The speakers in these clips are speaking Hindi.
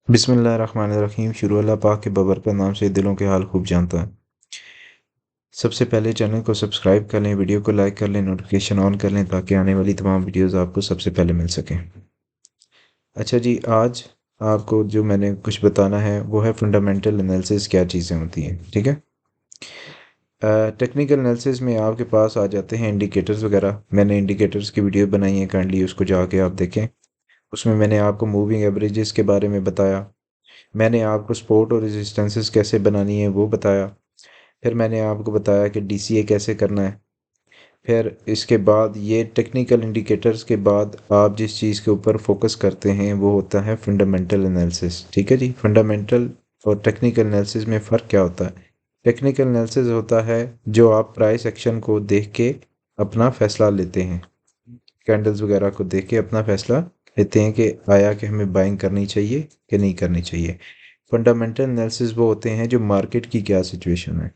बिस्मिल्लाहिर्रहमानिर्रहीम। शुरू अल्लाह पाक के बबरकत नाम से दिलों के हाल खूब जानता है। सबसे पहले चैनल को सब्सक्राइब कर लें, वीडियो को लाइक कर लें, नोटिफिकेशन ऑन कर लें ताकि आने वाली तमाम वीडियोस आपको सबसे पहले मिल सकें। अच्छा जी, आज आपको जो मैंने कुछ बताना है वो है फंडामेंटल एनालिसिस क्या चीज़ें होती हैं। ठीक है। टेक्निकल एनालिसिस में आपके पास आ जाते हैं इंडिकेटर्स वगैरह। मैंने इंडिकेटर्स की वीडियो बनाई है, काइंडली उसको जाके आप देखें। उसमें मैंने आपको मूविंग एवरेजेस के बारे में बताया। मैंने आपको सपोर्ट और रेजिस्टेंसेस कैसे बनानी है वो बताया। फिर मैंने आपको बताया कि डीसीए कैसे करना है। फिर इसके बाद ये टेक्निकल इंडिकेटर्स के बाद आप जिस चीज़ के ऊपर फोकस करते हैं वो होता है फंडामेंटल एनालिसिस। ठीक है जी। फंडामेंटल और टेक्निकल एनालिसिस में फ़र्क क्या होता है? टेक्निकल एनालिसिस होता है जो आप प्राइस एक्शन को देख के अपना फैसला लेते हैं, कैंडल्स वगैरह को देख के अपना फैसला लेते हैं कि आया कि हमें बाइंग करनी चाहिए कि नहीं करनी चाहिए। फंडामेंटल एनालिसिस वो होते हैं जो मार्केट की क्या सिचुएशन है,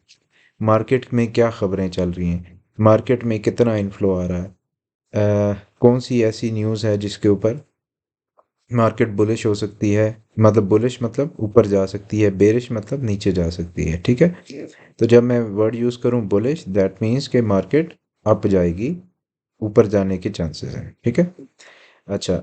मार्केट में क्या खबरें चल रही हैं, मार्केट में कितना इन्फ्लो आ रहा है, कौन सी ऐसी न्यूज़ है जिसके ऊपर मार्केट बुलिश हो सकती है, मतलब बुलिश मतलब ऊपर जा सकती है, बेरिश मतलब नीचे जा सकती है। ठीक है। तो जब मैं वर्ड यूज़ करूं बुलिश, दैट मीन्स कि मार्केट अप जाएगी, ऊपर जाने के चांसेस हैं। ठीक है। अच्छा,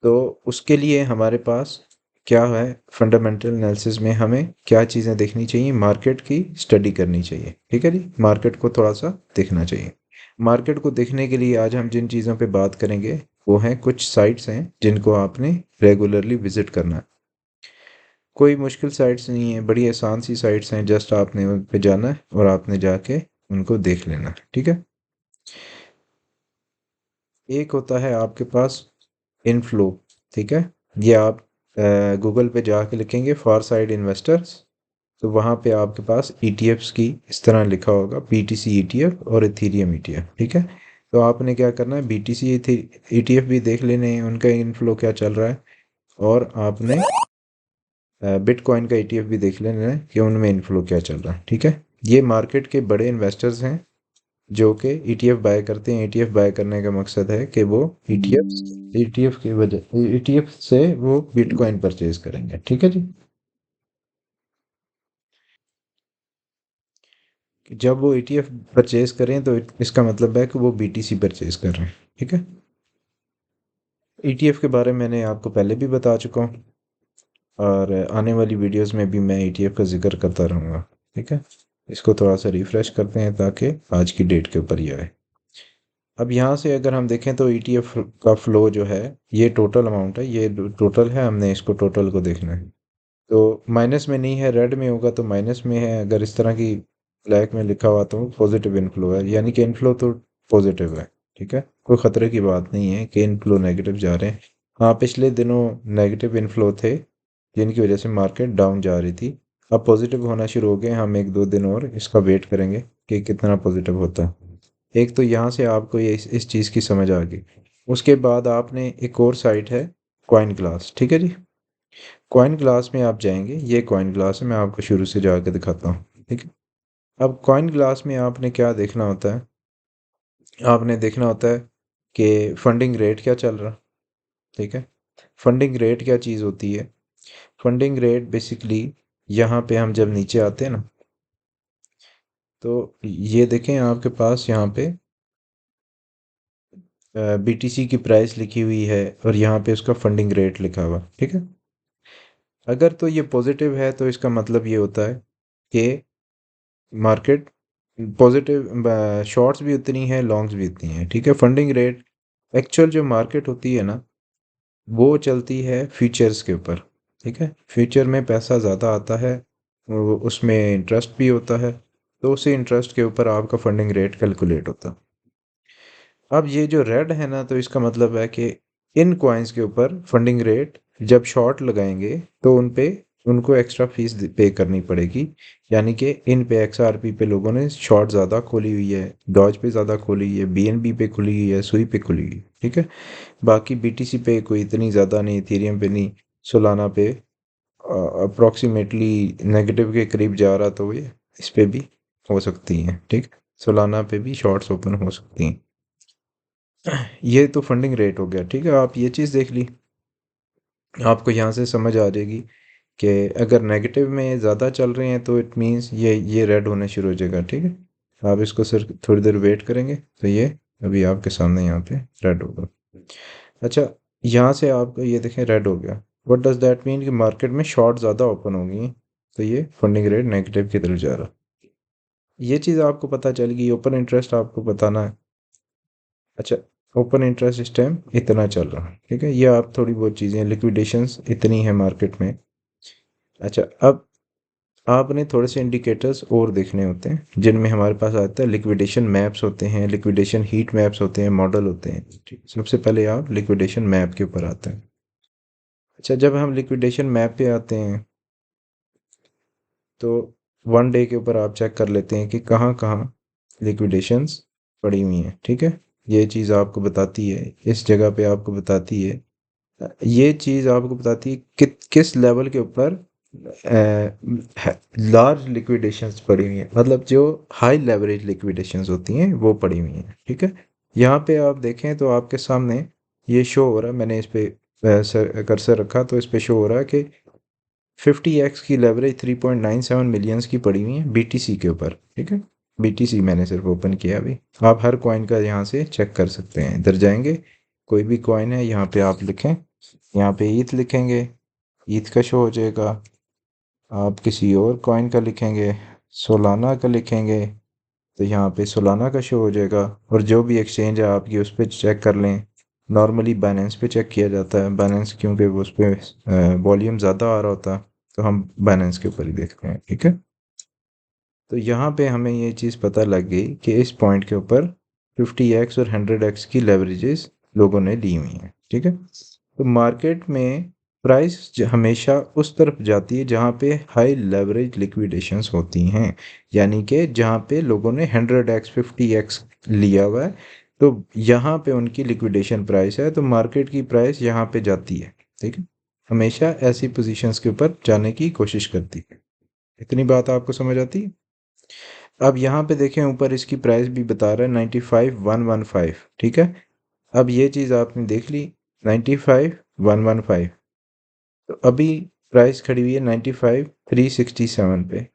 तो उसके लिए हमारे पास क्या है? फंडामेंटल एनालिसिस में हमें क्या चीज़ें देखनी चाहिए? मार्केट की स्टडी करनी चाहिए। ठीक है जी। मार्केट को थोड़ा सा देखना चाहिए। मार्केट को देखने के लिए आज हम जिन चीज़ों पे बात करेंगे वो हैं कुछ साइट्स हैं जिनको आपने रेगुलरली विजिट करना है। कोई मुश्किल साइट्स नहीं है, बड़ी आसान सी साइट्स हैं। जस्ट आपने उन पे जाना है और आपने जाके उनको देख लेना है। ठीक है। एक होता है आपके पास इनफ्लो। ठीक है। ये आप गूगल पे जाके लिखेंगे फार साइड इन्वेस्टर्स, तो वहाँ पे आपके पास ईटीएफ्स की इस तरह लिखा होगा, बीटीसी ईटीएफ और इथेरियम ईटीएफ। ठीक है। तो आपने क्या करना है, बीटीसी ईटीएफ भी देख लेने हैं उनका इनफ्लो क्या चल रहा है, और आपने बिटकॉइन का ईटीएफ भी देख लेना है कि उनमें इनफ्लो क्या चल रहा है। ठीक है। ये मार्केट के बड़े इन्वेस्टर्स हैं जो कि ईटीएफ बाय करते हैं। ईटीएफ बाय करने का मकसद है कि वो ईटीएफ ईटीएफ की वजह ईटीएफ से वो बिटकॉइन परचेज करेंगे। ठीक है जी। जब वो ईटीएफ परचेज करें तो इसका मतलब है कि वो बीटीसी परचेज कर रहे हैं। ठीक है। ईटीएफ के बारे में मैंने आपको पहले भी बता चुका हूँ और आने वाली वीडियोस में भी मैं ईटीएफ का जिक्र करता रहूँगा। ठीक है। इसको थोड़ा सा रिफ्रेश करते हैं ताकि आज की डेट के ऊपर ही आए। अब यहाँ से अगर हम देखें तो ईटीएफ का फ्लो जो है, ये टोटल अमाउंट है, ये टोटल है, हमने इसको टोटल को देखना है। तो माइनस में नहीं है, रेड में होगा तो माइनस में है। अगर इस तरह की ब्लैक में लिखा हुआ तो पॉजिटिव इनफ्लो है, यानी कि इनफ्लो तो पॉजिटिव है। ठीक है। कोई ख़तरे की बात नहीं है कि इनफ्लो नेगेटिव जा रहे हैं। हाँ, पिछले दिनों नेगेटिव इनफ्लो थे जिनकी वजह से मार्केट डाउन जा रही थी। अब पॉजिटिव होना शुरू हो गए। हम एक दो दिन और इसका वेट करेंगे कि कितना पॉजिटिव होता है। एक तो यहाँ से आपको ये इस चीज़ की समझ आ गई। उसके बाद आपने एक और साइट है कॉइन ग्लास। ठीक है जी। कॉइन ग्लास में आप जाएंगे, ये कॉइन ग्लास है, मैं आपको शुरू से जाके दिखाता हूँ। ठीक है। अब कॉइन ग्लास में आपने क्या देखना होता है? आपने देखना होता है कि फंडिंग रेट क्या चल रहा। ठीक है। फंडिंग रेट क्या चीज़ होती है? फंडिंग रेट बेसिकली यहाँ पे हम जब नीचे आते हैं ना, तो ये देखें आपके पास यहाँ पे बीटीसी की प्राइस लिखी हुई है और यहाँ पे उसका फंडिंग रेट लिखा हुआ। ठीक है। अगर तो ये पॉजिटिव है तो इसका मतलब ये होता है कि मार्केट पॉजिटिव, शॉर्ट्स भी उतनी है, लॉन्ग्स भी उतनी है। ठीक है। फंडिंग रेट एक्चुअल जो मार्केट होती है ना, वो चलती है फ्यूचर्स के ऊपर। ठीक है। फ्यूचर में पैसा ज़्यादा आता है, उसमें इंटरेस्ट भी होता है, तो उसी इंटरेस्ट के ऊपर आपका फंडिंग रेट कैलकुलेट होता है। अब ये जो रेड है ना, तो इसका मतलब है कि इन कॉइन्स के ऊपर फंडिंग रेट जब शॉर्ट लगाएंगे तो उन पे उनको एक्स्ट्रा फीस पे करनी पड़ेगी। यानी कि इन पे एक्सआरपी पे लोगों ने शॉर्ट ज़्यादा खोली हुई है, डॉज पे ज़्यादा खोली हुई है, बीएनबी पे खुली हुई है, सुई पे खुली हुई है। ठीक है। बाकी बीटीसी पे कोई इतनी ज़्यादा नहीं, इथेरियम पे नहीं। सोलाना पे अप्रॉक्सीमेटली नेगेटिव के करीब जा रहा, तो ये इस पे भी हो सकती हैं। ठीक। सोलाना पे भी शॉर्ट्स ओपन हो सकती हैं। ये तो फंडिंग रेट हो गया। ठीक है। आप ये चीज़ देख ली। आपको यहाँ से समझ आ जाएगी कि अगर नेगेटिव में ज़्यादा चल रहे हैं तो इट मीन्स ये रेड होना शुरू हो जाएगा। ठीक है, आप इसको सिर्फ थोड़ी देर वेट करेंगे तो ये अभी आपके सामने यहाँ पे रेड होगा। अच्छा, यहाँ से आपको ये देखें रेड हो गया। व्हाट डज दैट मीन कि मार्केट में शॉर्ट ज़्यादा ओपन हो गई, तो ये फंडिंग रेट नेगेटिव की तरफ जा रहा। ये चीज़ आपको पता चल गई। ओपन इंटरेस्ट आपको बताना है। अच्छा, ओपन इंटरेस्ट इस टाइम इतना चल रहा है। ठीक है, ये आप थोड़ी बहुत चीज़ें, लिक्विडेशंस इतनी है मार्केट में। अच्छा, अब आपने थोड़े से इंडिकेटर्स और देखने होते हैं जिनमें हमारे पास आता है लिक्विडेशन मैप्स होते हैं, लिक्विडेशन हीट मैप्स होते हैं, मॉडल होते हैं। ठीक, सबसे पहले आप लिक्विडेशन मैप के ऊपर आते हैं। अच्छा, जब हम लिक्विडेशन मैप पे आते हैं तो वन डे के ऊपर आप चेक कर लेते हैं कि कहाँ कहाँ लिक्विडेशंस पड़ी हुई हैं। ठीक है, ये चीज़ आपको बताती है, इस जगह पे आपको बताती है, ये चीज़ आपको बताती है कि किस लेवल के ऊपर लार्ज लिक्विडेशंस पड़ी हुई हैं, मतलब जो हाई लेवरेज लिक्विडेशंस होती हैं वो पड़ी हुई हैं। ठीक है, यहाँ पे आप देखें तो आपके सामने ये शो हो रहा है। मैंने इस पे कर्सर रखा तो इस पे शो हो रहा है कि 50x की लेवरेज 3.97 मिलियंस की पड़ी हुई है बीटीसी के ऊपर। ठीक है, बीटीसी मैंने सिर्फ ओपन किया अभी। आप हर कॉइन का यहाँ से चेक कर सकते हैं। इधर जाएंगे, कोई भी कॉइन है यहाँ पे आप लिखें, यहाँ पे ईथ लिखेंगे, ईथ का शो हो जाएगा। आप किसी और कॉइन का लिखेंगे, सोलाना का लिखेंगे, तो यहाँ पे सोलाना का शो हो जाएगा। और जो भी एक्सचेंज है आपकी उस पर चेक कर लें। नॉर्मली बाइनेंस पे चेक किया जाता है, बाइनेंस क्योंकि वो उस पर वॉल्यूम ज़्यादा आ रहा होता है, तो हम बाइनेंस के ऊपर ही देखते हैं। ठीक है, तो यहाँ पे हमें ये चीज़ पता लग गई कि इस पॉइंट के ऊपर 50x और 100x की लेवरेजेस लोगों ने ली हुई हैं। ठीक है, तो मार्केट में प्राइस हमेशा उस तरफ जाती है जहाँ पे हाई लेवरेज लिक्विडेशंस होती हैं, यानी कि जहाँ पे लोगों ने 100x 50x लिया हुआ है, तो यहाँ पे उनकी लिक्विडेशन प्राइस है, तो मार्केट की प्राइस यहाँ पे जाती है। ठीक है, हमेशा ऐसी पोजीशंस के ऊपर जाने की कोशिश करती है। इतनी बात आपको समझ आती है। अब यहाँ पे देखें ऊपर इसकी प्राइस भी बता रहा है 95,115। ठीक है, अब ये चीज़ आपने देख ली 95,115, तो अभी प्राइस खड़ी हुई है 95,367 पे।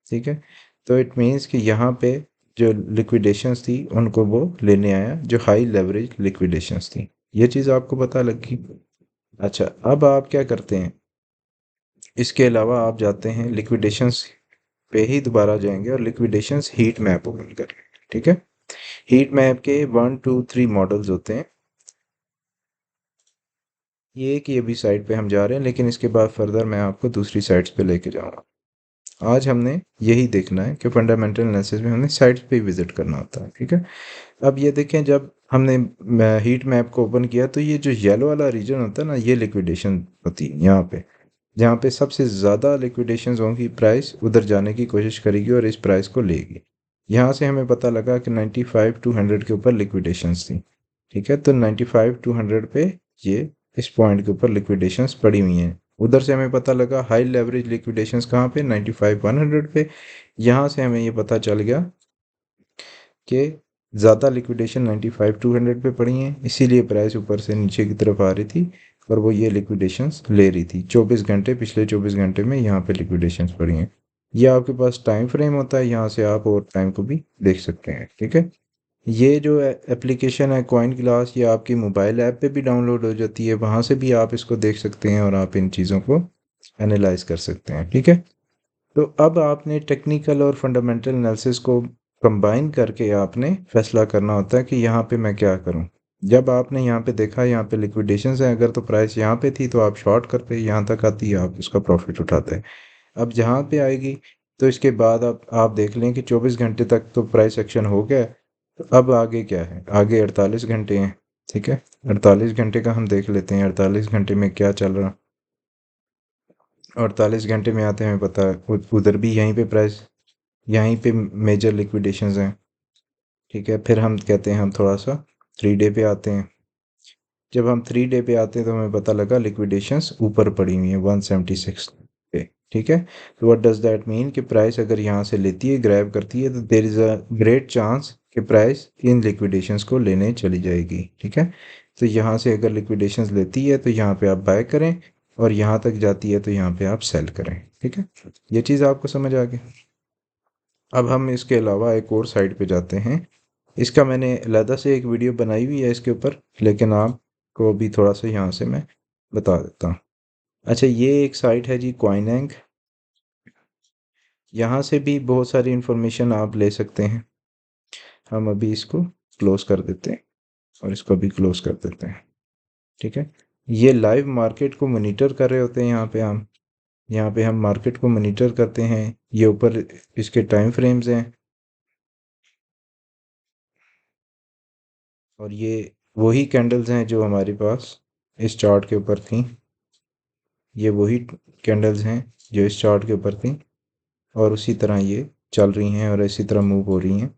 ठीक है, तो इट मीन्स कि यहाँ पे जो लिक्विडेशंस थी उनको वो लेने आया, जो हाई लेवरेज लिक्विडेशंस थी। ये चीज़ आपको पता लगी। अच्छा, अब आप क्या करते हैं, इसके अलावा आप जाते हैं लिक्विडेशंस पे ही दोबारा जाएंगे और लिक्विडेशंस हीट मैप ओपन करें। ठीक है, हीट मैप के 1 2 3 मॉडल्स होते हैं। ये एक ये भी साइट पे हम जा रहे हैं, लेकिन इसके बाद फर्दर मैं आपको दूसरी साइट्स पे लेके जाऊंगा। आज हमने यही देखना है कि फंडामेंटल एनालिसिस में हमें साइट्स पे विजिट करना होता है। ठीक है, अब ये देखें, जब हमने हीट मैप को ओपन किया तो ये जो येलो वाला रीजन होता है ना, ये लिक्विडेशन होती है यहाँ पे। जहाँ पे सबसे ज़्यादा लिक्विडेशन होंगी, प्राइस उधर जाने की कोशिश करेगी और इस प्राइस को लेगी। यहाँ से हमें पता लगा कि 95 to 100 के ऊपर लिक्विडेशंस थी। ठीक है, तो 95 to 100 पे ये इस पॉइंट के ऊपर लिक्विडेशंस पड़ी हुई हैं। उधर से हमें पता लगा हाई लेवरेज लिक्विडेशंस कहाँ पे, 95 100 पे। यहाँ से हमें ये पता चल गया कि ज़्यादा लिक्विडेशन 95 to 100 पे पड़ी हैं, इसीलिए प्राइस ऊपर से नीचे की तरफ आ रही थी और वो ये लिक्विडेशंस ले रही थी। 24 घंटे, पिछले 24 घंटे में यहाँ पे लिक्विडेशंस पड़ी हैं। ये आपके पास टाइम फ्रेम होता है, यहाँ से आप और टाइम को भी देख सकते हैं। ठीक है, ये जो एप्लीकेशन है कॉइन ग्लास, ये आपकी मोबाइल ऐप पे भी डाउनलोड हो जाती है, वहाँ से भी आप इसको देख सकते हैं और आप इन चीज़ों को एनालाइज कर सकते हैं। ठीक है, तो अब आपने टेक्निकल और फंडामेंटल एनालिसिस को कंबाइन करके आपने फैसला करना होता है कि यहाँ पे मैं क्या करूँ। जब आपने यहाँ पे देखा यहाँ पे लिक्विडेशंस है, अगर तो प्राइस यहाँ पे थी तो आप शॉर्ट करते, यहाँ तक आती है आप उसका प्रॉफिट उठाते हैं। अब जहाँ पे आएगी तो इसके बाद आप देख लें कि 24 घंटे तक तो प्राइस एक्शन हो गया है, तो अब आगे क्या है, आगे 48 घंटे हैं। ठीक है, 48 घंटे का हम देख लेते हैं, 48 घंटे में क्या चल रहा। 48 घंटे में आते हैं, हमें पता है उधर भी यहीं पे प्राइस, यहीं पे मेजर लिक्विडेशंस हैं। ठीक है, फिर हम कहते हैं हम थोड़ा सा 3 डे पे आते हैं। जब हम 3 डे पे आते हैं तो हमें पता लगा लिक्विडेशंस ऊपर पड़ी हुई हैं 176 पे। ठीक है, तो व्हाट डज दैट मीन कि प्राइस अगर यहाँ से लेती है, ग्रैब करती है, तो there is a great chance कि प्राइस इन लिक्विडेशंस को लेने चली जाएगी। ठीक है, तो यहाँ से अगर लिक्विडेशंस लेती है तो यहाँ पे आप बाय करें, और यहाँ तक जाती है तो यहाँ पे आप सेल करें। ठीक है, ये चीज़ आपको समझ आ गई। अब हम इसके अलावा एक और साइड पे जाते हैं। इसका मैंने अलहदा से एक वीडियो बनाई हुई है इसके ऊपर, लेकिन आपको अभी थोड़ा सा यहाँ से मैं बता देता हूँ। अच्छा, ये एक साइट है जी, कॉइनएंक। यहाँ से भी बहुत सारी इन्फॉर्मेशन आप ले सकते हैं। हम अभी इसको क्लोज कर देते हैं और इसको भी क्लोज कर देते हैं। ठीक है, ये लाइव मार्केट को मॉनिटर कर रहे होते हैं। यहाँ पे हम मार्केट को मॉनिटर करते हैं। ये ऊपर इसके टाइम फ्रेम्स हैं, और ये वही कैंडल्स हैं जो हमारे पास इस चार्ट के ऊपर थी। ये वही कैंडल्स हैं जो इस चार्ट के ऊपर थी, और उसी तरह ये चल रही हैं और इसी तरह मूव हो रही हैं।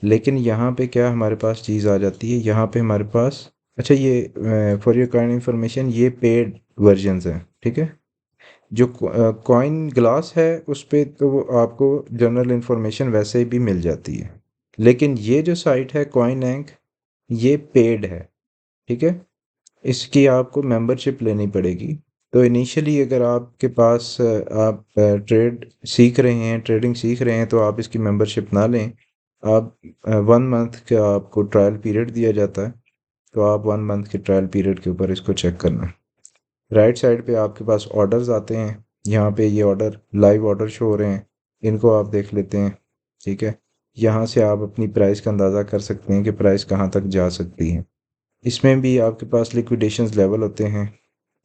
लेकिन यहाँ पे क्या हमारे पास चीज़ आ जाती है, यहाँ पे हमारे पास, अच्छा ये फॉर योर काइंड इंफॉर्मेशन, ये पेड वर्जन्स हैं। ठीक है, जो कॉइन ग्लास है उस पे तो वो आपको जनरल इंफॉर्मेशन वैसे भी मिल जाती है, लेकिन ये जो साइट है कॉइन एंक, ये पेड है। ठीक है, इसकी आपको मेंबरशिप लेनी पड़ेगी। तो इनिशियली अगर आपके पास आप ट्रेडिंग सीख रहे हैं तो आप इसकी मेंबरशिप ना लें। आप 1 मंथ का आपको ट्रायल पीरियड दिया जाता है, तो आप 1 मंथ के ट्रायल पीरियड के ऊपर इसको चेक करना। राइट साइड पे आपके पास ऑर्डर्स आते हैं। यहाँ पे ये ऑर्डर, लाइव ऑर्डर शो हो रहे हैं, इनको आप देख लेते हैं। ठीक है, यहाँ से आप अपनी प्राइस का अंदाज़ा कर सकते हैं कि प्राइस कहाँ तक जा सकती है। इसमें भी आपके पास लिक्विडेशंस लेवल होते हैं।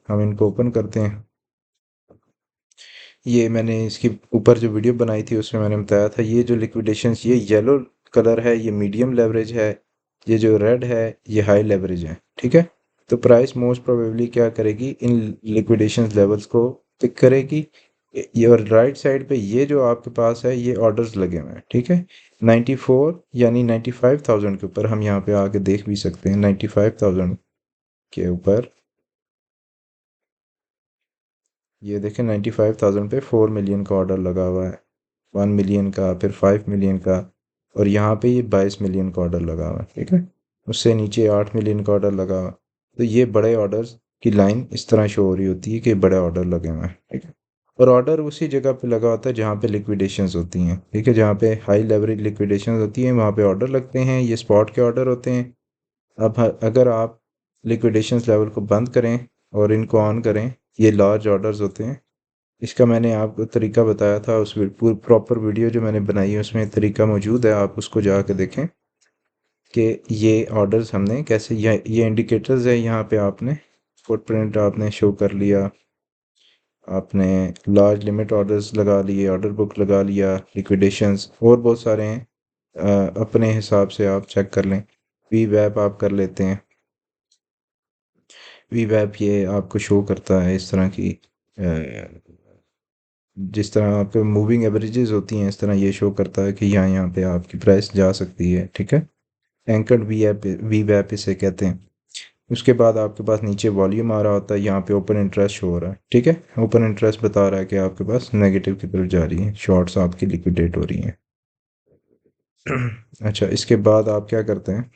हम इनको ओपन करते हैं। ये मैंने इसकी ऊपर जो वीडियो बनाई थी उसमें मैंने बताया था, ये जो लिक्विडेशंस, ये येलो कलर है, ये मीडियम लेवरेज है। ये जो रेड है, ये हाई लेवरेज है। ठीक है, तो प्राइस मोस्ट प्रोबेबली क्या करेगी, इन लिक्विडेशंस लेवल्स को पिक करेगी। ये और राइट साइड पे ये जो आपके पास है, ये ऑर्डर्स लगे हुए हैं। ठीक है, 94 यानी 95,000 के ऊपर हम यहाँ पे आके देख भी सकते हैं। 95,000 के ऊपर ये देखें, 95,000 पे 4 मिलियन का ऑर्डर लगा हुआ है, 1 मिलियन का, फिर 5 मिलियन का, और यहाँ पे ये 22 मिलियन का ऑर्डर लगा हुआ है। ठीक है, उससे नीचे 8 मिलियन का ऑर्डर लगा हुआ है। तो ये बड़े ऑर्डर्स की लाइन इस तरह शो हो रही होती है कि बड़े ऑर्डर लगे हुए हैं। ठीक है, और ऑर्डर उसी जगह पे लगा होता है जहाँ पे लिक्विडेशंस होती हैं। ठीक है, जहाँ पे हाई लेवरेज लिक्विडेशंस होती हैं वहाँ पे ऑर्डर लगते हैं, ये स्पॉट के ऑर्डर होते हैं। अब अगर आप लिक्विडेशंस लेवल को बंद करें और इनको ऑन करें, ये लार्ज ऑर्डर्स होते हैं। इसका मैंने आपको तरीका बताया था, उस पूरी प्रॉपर वीडियो जो मैंने बनाई है उसमें तरीका मौजूद है, आप उसको जाके देखें कि ये ऑर्डर्स हमने कैसे, ये इंडिकेटर्स है। यहाँ पे आपने फुटप्रिंट आपने शो कर लिया, आपने लार्ज लिमिट ऑर्डर्स लगा लिए, ऑर्डर बुक लगा लिया, लिक्विडेशंस और बहुत सारे हैं। अपने हिसाब से आप चेक कर लें। वी वैप आप कर लेते हैं। वी वैप ये आपको शो करता है इस तरह की, जिस तरह आपके मूविंग एवरेजेस होती हैं इस तरह ये शो करता है कि यहाँ पे आपकी प्राइस जा सकती है। ठीक है, एंकर्ड वी वैप इसे कहते हैं। उसके बाद आपके पास नीचे वॉल्यूम आ रहा होता है, यहाँ पे ओपन इंटरेस्ट शो हो रहा है। ठीक है, ओपन इंटरेस्ट बता रहा है कि आपके पास नेगेटिव की तरफ जा रही है, शॉर्ट्स आपकी लिक्विडेट हो रही हैं। अच्छा, इसके बाद आप क्या करते हैं,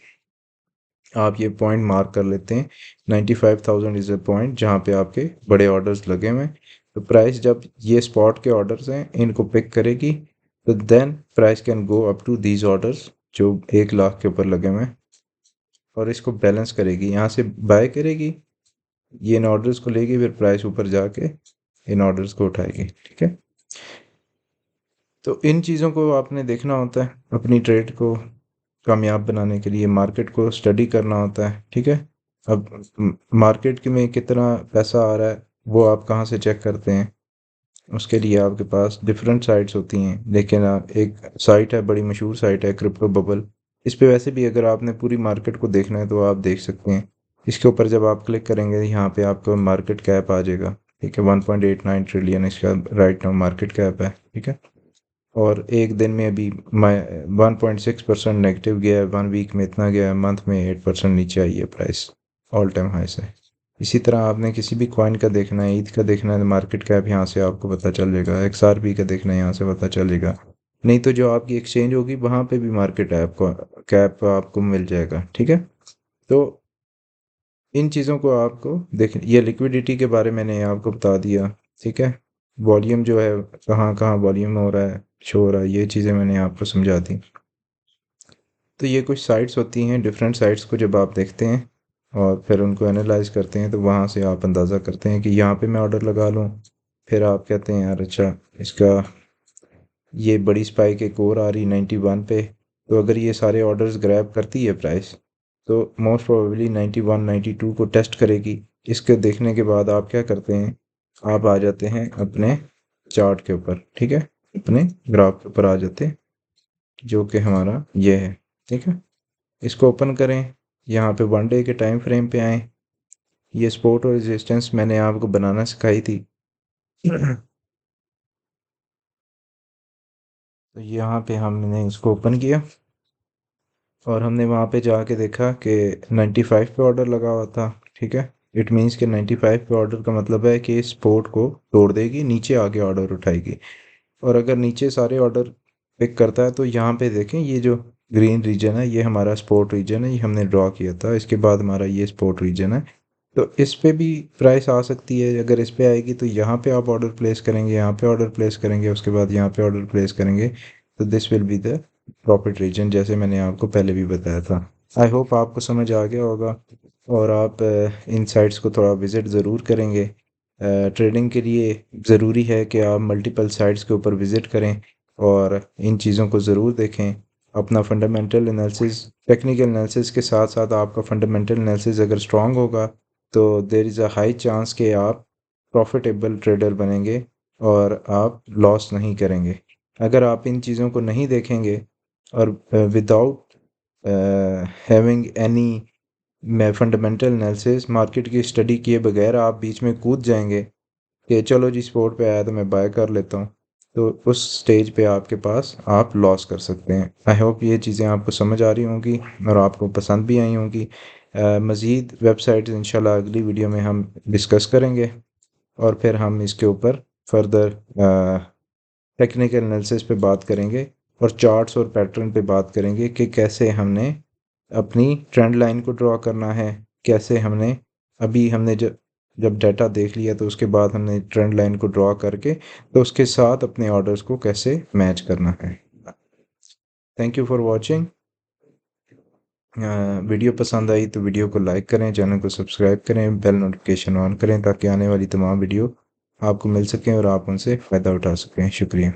आप ये पॉइंट मार्क कर लेते हैं। 95,000 इज़ अ पॉइंट जहाँ पे आपके बड़े ऑर्डर्स लगे हुए हैं। तो प्राइस जब ये स्पॉट के ऑर्डर्स हैं इनको पिक करेगी, तो then price can go up to these orders जो 1 लाख के ऊपर लगे हुए हैं, और इसको बैलेंस करेगी, यहाँ से बाय करेगी, ये इन ऑर्डर्स को लेगी, फिर प्राइस ऊपर जाके इन ऑर्डर्स को उठाएगी। ठीक है, तो इन चीज़ों को आपने देखना होता है अपनी ट्रेड को कामयाब बनाने के लिए, मार्केट को स्टडी करना होता है। ठीक है, अब मार्केट के में कितना पैसा आ रहा है वो आप कहाँ से चेक करते हैं, उसके लिए आपके पास डिफरेंट साइट्स होती हैं। लेकिन एक साइट है, बड़ी मशहूर साइट है, क्रिप्टो बबल। इस पे वैसे भी अगर आपने पूरी मार्केट को देखना है तो आप देख सकते हैं। इसके ऊपर जब आप क्लिक करेंगे यहाँ पे आपको मार्केट कैप आ जाएगा। ठीक है, 1.89 ट्रिलियन इसका राइट नाउ मार्केट कैप है। ठीक है, और एक दिन में अभी 1.6% नेगेटिव गया है, 1 वीक में इतना गया है, मंथ में 8% नीचे आई है प्राइस ऑल टाइम हाई से। इसी तरह आपने किसी भी कॉइन का देखना है, ईद का देखना है, तो मार्केट कैप यहाँ से आपको पता चल जाएगा। XRP का देखना है, यहाँ से पता चल जाएगा। नहीं तो जो आपकी एक्सचेंज होगी वहाँ पे भी मार्केट ऐप को कैप आपको मिल जाएगा। ठीक है, तो इन चीज़ों को आपको देख, ये लिक्विडिटी के बारे मैंने आपको बता दिया, ठीक है। वॉल्यूम जो है, कहाँ कहाँ वॉल्यूम हो रहा है, शो हो रहा है, ये चीज़ें मैंने आपको समझा दी। तो ये कुछ साइट्स होती हैं, डिफरेंट साइट्स को जब आप देखते हैं और फिर उनको एनालाइज करते हैं, तो वहाँ से आप अंदाज़ा करते हैं कि यहाँ पे मैं ऑर्डर लगा लूँ। फिर आप कहते हैं यार अच्छा, इसका ये बड़ी स्पाइक एक और आ रही 91 पे, तो अगर ये सारे ऑर्डर्स ग्रैब करती है प्राइस, तो मोस्ट प्रोबेबली 91 92 को टेस्ट करेगी। इसके देखने के बाद आप क्या करते हैं, आप आ जाते हैं अपने चार्ट के ऊपर, ठीक है, अपने ग्राफ के ऊपर आ जाते हैं, जो कि हमारा ये है, ठीक है। इसको ओपन करें, यहाँ पे 1 डे के टाइम फ्रेम पे आए। ये सपोर्ट और रेजिस्टेंस मैंने आपको बनाना सिखाई थी। तो यहाँ पे हमने इसको ओपन किया और हमने वहाँ पे जाके देखा कि 95 पे ऑर्डर लगा हुआ था, ठीक है। इट मीन्स कि 95 पे ऑर्डर का मतलब है कि सपोर्ट को तोड़ देगी, नीचे आके ऑर्डर उठाएगी। और अगर नीचे सारे ऑर्डर पिक करता है, तो यहाँ पे देखें, ये जो ग्रीन रीजन है, ये हमारा सपोर्ट रीजन है, ये हमने ड्रॉ किया था। इसके बाद हमारा ये सपोर्ट रीजन है, तो इस पे भी प्राइस आ सकती है। अगर इस पे आएगी तो यहाँ पे आप ऑर्डर प्लेस करेंगे, यहाँ पे ऑर्डर प्लेस करेंगे, उसके बाद यहाँ पे ऑर्डर प्लेस करेंगे, तो this will be the profit reason, जैसे मैंने आपको पहले भी बताया था। आई होप आपको समझ आ गया होगा और आप इन साइट्स को थोड़ा विज़िट ज़रूर करेंगे। ट्रेडिंग के लिए ज़रूरी है कि आप मल्टीपल साइट्स के ऊपर विज़िट करें और इन चीज़ों को ज़रूर देखें। अपना फंडामेंटल एनालिसिस, टेक्निकल एनालिसिस के साथ साथ आपका फंडामेंटल एनालिसिस अगर स्ट्रांग होगा, तो there is a high chance कि आप प्रॉफिटेबल ट्रेडर बनेंगे और आप लॉस नहीं करेंगे। अगर आप इन चीज़ों को नहीं देखेंगे और विदाउट हैविंग एनी मैं फंडामेंटल एनालिसिस, मार्केट की स्टडी किए बगैर आप बीच में कूद जाएंगे कि चलो जी स्पोर्ट पे आया तो मैं बाय कर लेता हूँ, तो उस स्टेज पे आपके पास आप लॉस कर सकते हैं। आई होप ये चीज़ें आपको समझ आ रही होंगी और आपको पसंद भी आई होंगी। मज़ीद वेबसाइट्स इंशाल्लाह अगली वीडियो में हम डिस्कस करेंगे और फिर हम इसके ऊपर फर्दर टेक्निकल एनालिसिस पे बात करेंगे और चार्ट्स और पैटर्न पे बात करेंगे कि कैसे हमने अपनी ट्रेंड लाइन को ड्रॉ करना है, कैसे हमने अभी हमने जब जब डाटा देख लिया तो उसके बाद हमने ट्रेंड लाइन को ड्रॉ करके तो उसके साथ अपने ऑर्डर्स को कैसे मैच करना है। Thank you for watching. Video पसंद आई तो वीडियो को लाइक करें, चैनल को सब्सक्राइब करें, बेल नोटिफिकेशन ऑन करें ताकि आने वाली तमाम वीडियो आपको मिल सकें और आप उनसे फ़ायदा उठा सकें। शुक्रिया।